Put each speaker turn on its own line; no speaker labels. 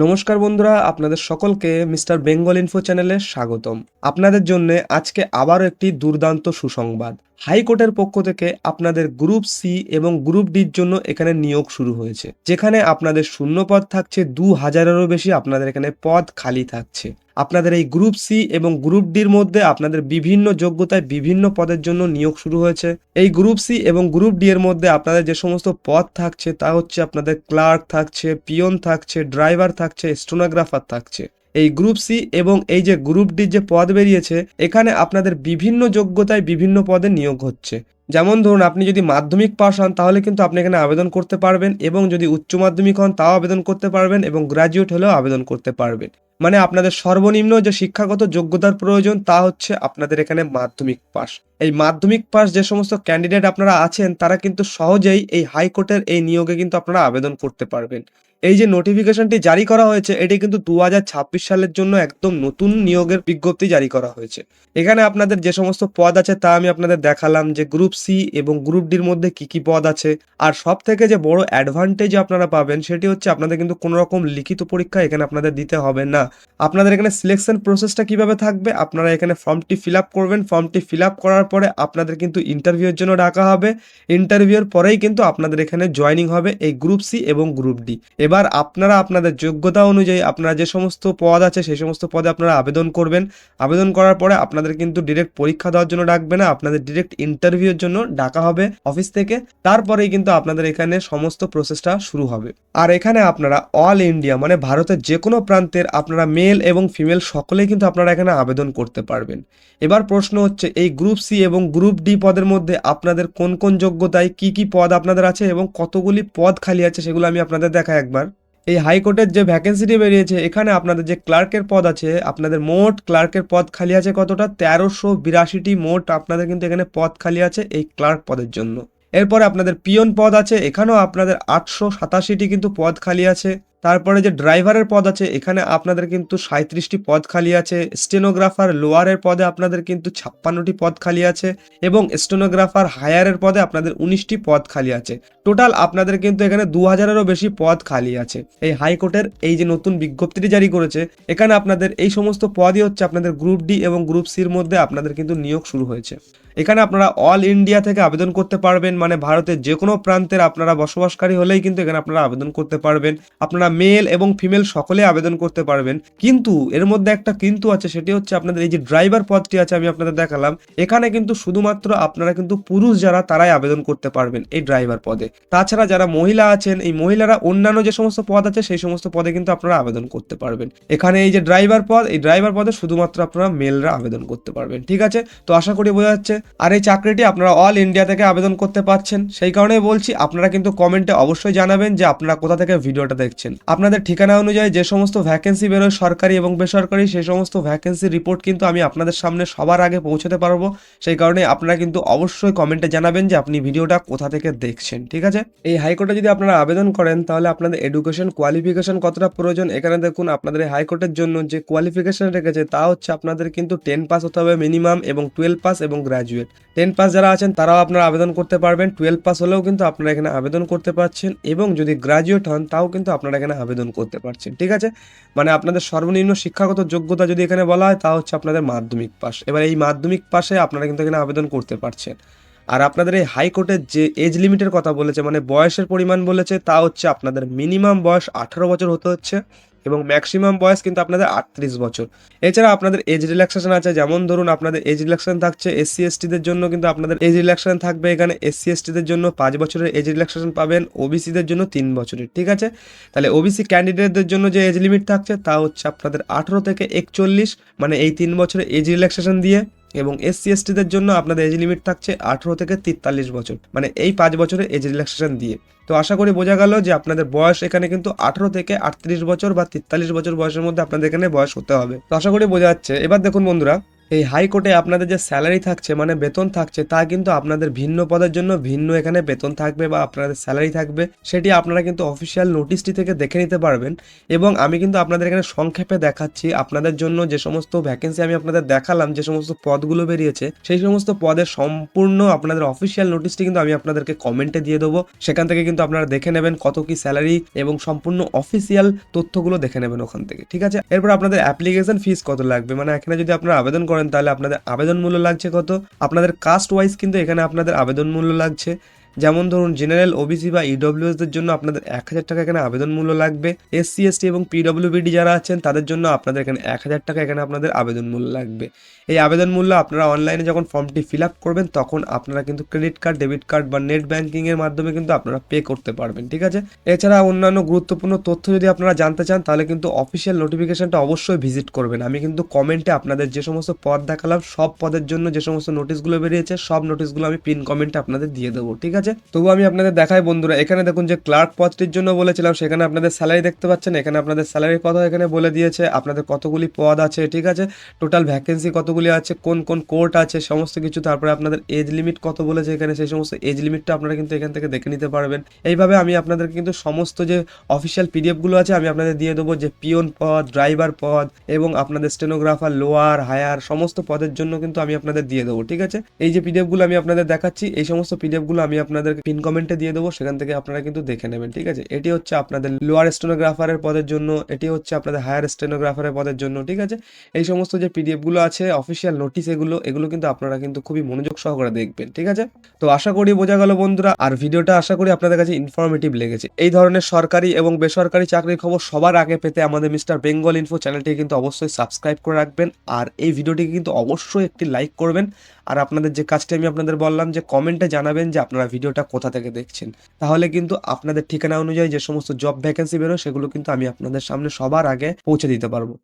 নমস্কার বন্ধুরা, আপনাদের সকলকে মিস্টার বেঙ্গল ইনফো চ্যানেলে স্বাগতম। আপনাদের জন্য আজকে আবারও একটি দুর্দান্ত সুসংবাদ। হাইকোর্টের পক্ষ থেকে আপনাদের গ্রুপ সি এবং গ্রুপ ডির জন্য এখানে নিয়োগ শুরু হয়েছে, যেখানে আপনাদের শূন্য পদ থাকছে 2000-এরও বেশি। আপনাদের এখানে পদ খালি থাকছে। আপনাদের এই গ্রুপ সি এবং গ্রুপ ডির মধ্যে আপনাদের বিভিন্ন যোগ্যতায় বিভিন্ন পদের জন্য নিয়োগ শুরু হয়েছে। এই গ্রুপ সি এবং গ্রুপ ডি এর মধ্যে আপনাদের যে সমস্ত পদ থাকছে তা হচ্ছে আপনাদের ক্লার্ক থাকছে, পিয়ন থাকছে, ড্রাইভার থাকছে, স্টেনোগ্রাফার থাকছে। এই গ্রুপ সি এবং এই যে গ্রুপ ডির যে পদ বেরিয়েছে, এখানে আপনাদের বিভিন্ন যোগ্যতায় বিভিন্ন পদে নিয়োগ হচ্ছে। যেমন ধরুন, আপনি যদি মাধ্যমিক পাস হন তাহলে কিন্তু আপনি এখানে আবেদন করতে পারবেন, এবং যদি উচ্চ মাধ্যমিক হন তাও আবেদন করতে পারবেন, এবং গ্র্যাজুয়েট হলেও আবেদন করতে পারবেন। মানে আপনাদের সর্বনিম্ন যে শিক্ষাগত যোগ্যতার প্রয়োজন তা হচ্ছে আপনাদের এখানে মাধ্যমিক পাস। এই মাধ্যমিক পাস যে সমস্ত ক্যান্ডিডেট আপনারা আছেন তারা কিন্তু সহজেই এই হাইকোর্টের এই নিয়োগে কিন্তু আপনারা আবেদন করতে পারবেন। এই যে নোটিফিকেশনটি জারি করা হয়েছে, এটি কিন্তু 2026 সালের জন্য একদম নতুন নিয়োগের বিজ্ঞপ্তি জারি করা হয়েছে। এখানে আপনাদের যে সমস্ত পদ আছে তা আমি আপনাদের দেখালাম, যে গ্রুপ সি এবং গ্রুপ ডির মধ্যে কি কি পদ আছে। আর সব থেকে যে বড় অ্যাডভান্টেজ আপনারা পাবেন সেটি হচ্ছে আপনাদের কিন্তু কোনো রকম লিখিত পরীক্ষা এখানে আপনাদের দিতে হবে না। আপনাদের এখানে সিলেকশন প্রসেসটা কিভাবে থাকবে, আপনারা এখানে ফর্মটি ফিল আপ করবেন। ফর্মটি ফিল আপ করার পরে আপনাদের কিন্তু ইন্টারভিউয়ের জন্য ডাকা হবে। ইন্টারভিউয়ের পরেই কিন্তু আপনাদের এখানে জয়েনিং হবে এই গ্রুপ সি এবং গ্রুপ ডি। এবার আপনারা আপনাদের যোগ্যতা অনুযায়ী আপনারা যে সমস্ত পদ আছে সেই সমস্ত পদে আপনারা আবেদন করবেন। আবেদন করার পরে আপনাদের কিন্তু ডিরেক্ট পরীক্ষা দেওয়ার জন্য ডাকবে না, আপনাদের ডিরেক্ট ইন্টারভিউয়ের জন্য ডাকা হবে অফিস থেকে। তারপরেই কিন্তু আপনাদের এখানে সমস্ত প্রসেসটা শুরু হবে। আর এখানে আপনারা অল ইন্ডিয়া মানে ভারতের যে কোনো প্রান্তের আপনারা মেল এবং ফিমেল সকলেই কিন্তু আপনারা এখানে আবেদন করতে পারবেন। এবার প্রশ্ন হচ্ছে, এই গ্রুপ সি এবং গ্রুপ ডি পদের মধ্যে আপনাদের কোন কোন যোগ্যতায় কি কি পদ আপনাদের আছে এবং কতগুলি পদ খালি আছে সেগুলো আমি আপনাদের দেখাই একবার। এই হাইকোর্টের যে ভ্যাকেন্সিটি বেরিয়েছে, এখানে আপনাদের যে ক্লার্কের পদ আছে, আপনাদের মোট ক্লার্কের পদ খালি আছে কতটা, 1382টি মোট আপনাদের কিন্তু এখানে পদ খালি আছে এই ক্লার্ক পদের জন্য। এরপরে আপনাদের পিয়ন পদ আছে, এখানেও আপনাদের 887টি কিন্তু পদ খালি আছে। তারপরে যে ড্রাইভারের পদ আছে, এখানে আপনাদের কিন্তু 37টি পদ খালি আছে। স্টেনোগ্রাফার লোয়ারের পদে আপনাদের কিন্তু 56টি পদ খালি আছে, এবং স্টেনোগ্রাফার হায়ারের পদে আপনাদের 19টি পদ খালি আছে। টোটাল আপনাদের কিন্তু এখানে 2000-এরও বেশি পদ খালি আছে। এই হাইকোর্টের এই যে নতুন বিজ্ঞপ্তিটি জারি করেছে, এখানে আপনাদের এই সমস্ত পদই হচ্ছে আপনাদের গ্রুপ ডি এবং গ্রুপ সির মধ্যে আপনাদের কিন্তু নিয়োগ শুরু হয়েছে। এখানে আপনারা অল ইন্ডিয়া থেকে আবেদন করতে পারবেন, মানে ভারতের যে কোনো প্রান্তের আপনারা বসবাসকারী হলেই কিন্তু এখানে আপনারা আবেদন করতে পারবেন। আপনারা মেল এবং ফিমেল সকলে আবেদন করতে পারবেন। কিন্তু এর মধ্যে একটা কিন্তু আছে, সেটি হচ্ছে আপনাদের এই যে ড্রাইভার পদটি আছে আমি আপনাদের দেখালাম, এখানে কিন্তু শুধুমাত্র আপনারা কিন্তু পুরুষ যারা তারাই আবেদন করতে পারবেন এই ড্রাইভার পদে। তাছাড়া যারা মহিলা আছেন, এই মহিলারা অন্যান্য যে সমস্ত পদ আছে সেই সমস্ত পদে কিন্তু আপনারা আবেদন করতে পারবেন। এখানে এই যে ড্রাইভার পদ, এই ড্রাইভার পদে শুধুমাত্র আপনারা মেলরা আবেদন করতে পারবেন। ঠিক আছে, তো আশা করি বোঝা যাচ্ছে। আর এই চাকরিটি আপনারা অল ইন্ডিয়া থেকে আবেদন করতে পারছেন। সেই কারণেই বলছি, আপনারা কিন্তু কমেন্টে অবশ্যই জানাবেন যে আপনারা কোথা থেকে ভিডিওটা দেখছেন। আপনাদের ঠিকানা অনুযায়ী যে সমস্ত ভ্যাকেন্সি বেরোয় সরকারি এবং বেসরকারি, সেই সমস্ত ভ্যাকেন্সির রিপোর্ট কিন্তু আমি আপনাদের সামনে সবার আগে পৌঁছাতে পারবো। সেই কারণে আপনারা কিন্তু অবশ্যই কমেন্টে জানাবেন যে আপনি ভিডিওটা কোথা থেকে দেখছেন। ঠিক আছে, এই হাইকোর্টে যদি আপনারা আবেদন করেন তাহলে আপনাদের এডুকেশন কোয়ালিফিকেশন কতটা প্রয়োজন, এখানে দেখুন আপনাদের এই হাইকোর্টের জন্য যে কোয়ালিফিকেশন রেখেছে তা হচ্ছে আপনাদের কিন্তু 10 পাস হতে হবে মিনিমাম, এবং 12 পাস এবং গ্র্যাজুয়েট। 10 পাস যারা আছেন তারাও আপনারা আবেদন করতে পারবেন, 12 পাস হলেও কিন্তু আপনারা এখানে আবেদন করতে পারছেন, এবং যদি গ্র্যাজুয়েট হন তাও কিন্তু আপনারা এখানে আবেদন করতে পারছেন। ঠিক আছে, মানে আপনাদের সর্বনিম্ন শিক্ষাগত যোগ্যতা যদি এখানে বলা হয় তা হচ্ছে আপনাদের মাধ্যমিক পাস। এবার এই মাধ্যমিক পাশে আপনারা কিন্তু এখানে আবেদন করতে পারছেন। আর আপনাদের এই হাইকোর্টের যে এজ লিমিটের কথা বলেছে, মানে বয়সের পরিমাণ বলেছে, তা হচ্ছে আপনাদের মিনিমাম বয়স 18 বছর হতে হচ্ছে, এবং ম্যাক্সিমাম বয়স কিন্তু আপনাদের 38 বছর। এছাড়া আপনাদের এজ রিল্যাক্সেশন আছে, যেমন ধরুন আপনাদের এজ রিল্যাক্সেশন থাকছে এসসি এসটিদের জন্য, কিন্তু আপনাদের এজ রিল্যাক্সেশন থাকবে এখানে এসসি এসটিদের জন্য 5 বছরের এজ রিল্যাক্সেশন পাবেন, ওবিসিদের জন্য 3 বছরের। ঠিক আছে, তাহলে ওবিসি ক্যান্ডিডেটদের জন্য যে এজ লিমিট থাকছে তা হচ্ছে আপনাদের 18 থেকে 41, মানে এই 3 বছরের এজ রিল্যাক্সেশন দিয়ে, এবং এসসি এসটিদের জন্য আপনাদের এজ লিমিট থাকছে 18 থেকে 43 বছর, মানে এই 5 বছরের এজ রিল্যাক্সেশন দিয়ে। তো আশা করি বোঝা গেল যে আপনাদের বয়স এখানে কিন্তু 18 থেকে 38 বছর বা 43 বছর বয়সের মধ্যে আপনাদের এখানে বয়স হতে হবে। তো আশা করি বোঝা যাচ্ছে। এবার দেখুন বন্ধুরা, এই হাইকোর্টে আপনাদের যে স্যালারি থাকছে মানে বেতন থাকছে তা কিন্তু আপনাদের ভিন্ন পদের জন্য ভিন্ন এখানে বেতন থাকবে বা আপনাদের স্যালারি থাকবে, সেটি আপনারা কিন্তু অফিসিয়াল নোটিশটি থেকে দেখে নিতে পারবেন। এবং আমি কিন্তু আপনাদের এখানে সংক্ষেপে দেখাচ্ছি আপনাদের জন্য যে সমস্ত ভ্যাকেন্সি আমি আপনাদের দেখালাম, যে সমস্ত পদগুলো বেরিয়েছে সেই সমস্ত পদের সম্পূর্ণ আপনাদের অফিসিয়াল নোটিশটি কিন্তু আমি আপনাদেরকে কমেন্টে দিয়ে দেবো। সেখান থেকে কিন্তু আপনারা দেখে নেবেন কত কি স্যালারি এবং সম্পূর্ণ অফিসিয়াল তথ্যগুলো দেখে নেবেন ওখান থেকে, ঠিক আছে। এরপর আপনাদের অ্যাপ্লিকেশন ফিস কত লাগবে, মানে এখানে যদি আপনারা আবেদন করেন তাহলে আপনাদের আবেদন মূল্য লাগছে কত, আপনাদের কাস্ট ওয়াইজ কিন্তু এখানে আপনাদের আবেদন মূল্য লাগছে। যেমন ধরুন জেনারেল, ওবিসি বা ইডব্লিউএসদের জন্য আপনাদের 1,000 টাকা এখানে আবেদন মূল্য লাগবে। এসসি এসটি এবং পিডব্লিউবিডি যারা আছেন তাদের জন্য আপনাদের এখানে 1,000 টাকা এখানে আপনাদের আবেদন মূল্য লাগবে। এই আবেদন মূল্য আপনারা অনলাইনে যখন ফর্মটি ফিল আপ করবেন তখন আপনারা কিন্তু ক্রেডিট কার্ড, ডেবিট কার্ড বা নেট ব্যাঙ্কিংয়ের মাধ্যমে কিন্তু আপনারা পে করতে পারবেন, ঠিক আছে। এছাড়া অন্যান্য গুরুত্বপূর্ণ তথ্য যদি আপনারা জানতে চান তাহলে কিন্তু অফিসিয়াল নোটিফিকেশনটা অবশ্যই ভিজিট করবেন। আমি কিন্তু কমেন্টে আপনাদের যে সমস্ত পদ দেখালাম সব পদের জন্য যে সমস্ত নোটিশগুলো বেরিয়েছে সব নোটিশগুলো আমি পিন কমেন্টে আপনাদের দিয়ে দেবো, ঠিক আছে। তবু আমি আপনাদের দেখাই বন্ধুরা, এখানে দেখুন যে ক্লার্ক পদটির জন্য বলেছিলাম সেখানে আপনাদের স্যালারি দেখতে পাচ্ছেন, এখানে আপনাদের স্যালারির কথা এখানে বলে দিয়েছে, আপনাদের কতগুলি পদ আছে, ঠিক আছে, টোটাল ভ্যাকেন্সি কতগুলি আছে, কোন কোন কোর্ট আছে সমস্ত কিছু, তারপরে আপনাদের এজ লিমিট কত বলেছে এখানে, সেই সমস্ত এজ লিমিটটা আপনারা কিন্তু এখান থেকে দেখে নিতে পারবেন। এইভাবে আমি আপনাদেরকে কিন্তু সমস্ত যে অফিসিয়াল পিডিএফগুলো আছে আমি আপনাদের দিয়ে দেবো, যে পিওন পদ, ড্রাইভার পদ এবং আপনাদের স্টেনোগ্রাফার, লোয়ার, হায়ার সমস্ত পদের জন্য কিন্তু আমি আপনাদের দিয়ে দেবো, ঠিক আছে। এই যে পিডিএফগুলো আমি আপনাদের দেখাচ্ছি এই সমস্ত পিডিএফগুলো আমি আপনাদের পিন কমেন্টে দিয়ে দেবো, সেখান থেকে আপনারা কিন্তু দেখে নেবেন, ঠিক আছে। এটি হচ্ছে আপনাদের লোয়ার স্টেনোগ্রাফারের পদের জন্য, এটি হচ্ছে আপনাদের হায়ার স্টেনোগ্রাফারের পদের জন্য, ঠিক আছে। এই সমস্ত যে পিডিএফগুলো আছে অফিসিয়াল নোটিশ এগুলো কিন্তু আপনারা কিন্তু খুবই মনোযোগ সহকারে দেখবেন, ঠিক আছে। তো আশা করি বোঝা গেল বন্ধুরা, আর ভিডিওটা আশা করি আপনাদের কাছে ইনফরমেটিভ লেগেছে। এই ধরনের সরকারি এবং বেসরকারি চাকরির খবর সবার আগে পেতে আমাদের মিস্টার বেঙ্গল ইনফো চ্যানেলটি কিন্তু অবশ্যই সাবস্ক্রাইব করে রাখবেন, আর এই ভিডিওটিকে কিন্তু অবশ্যই একটি লাইক করবেন। আর আপনাদের যে কাজটি আমি আপনাদের বললাম যে কমেন্টে জানাবেন যে আপনারা ভিডিওটা কোথা থেকে দেখছেন, তাহলে কিন্তু আপনাদের ঠিকানা অনুযায়ী যে সমস্ত জব ভ্যাকেন্সি বেরোয় সেগুলো কিন্তু আমি আপনাদের সামনে সবার আগে পৌঁছে দিতে পারবো।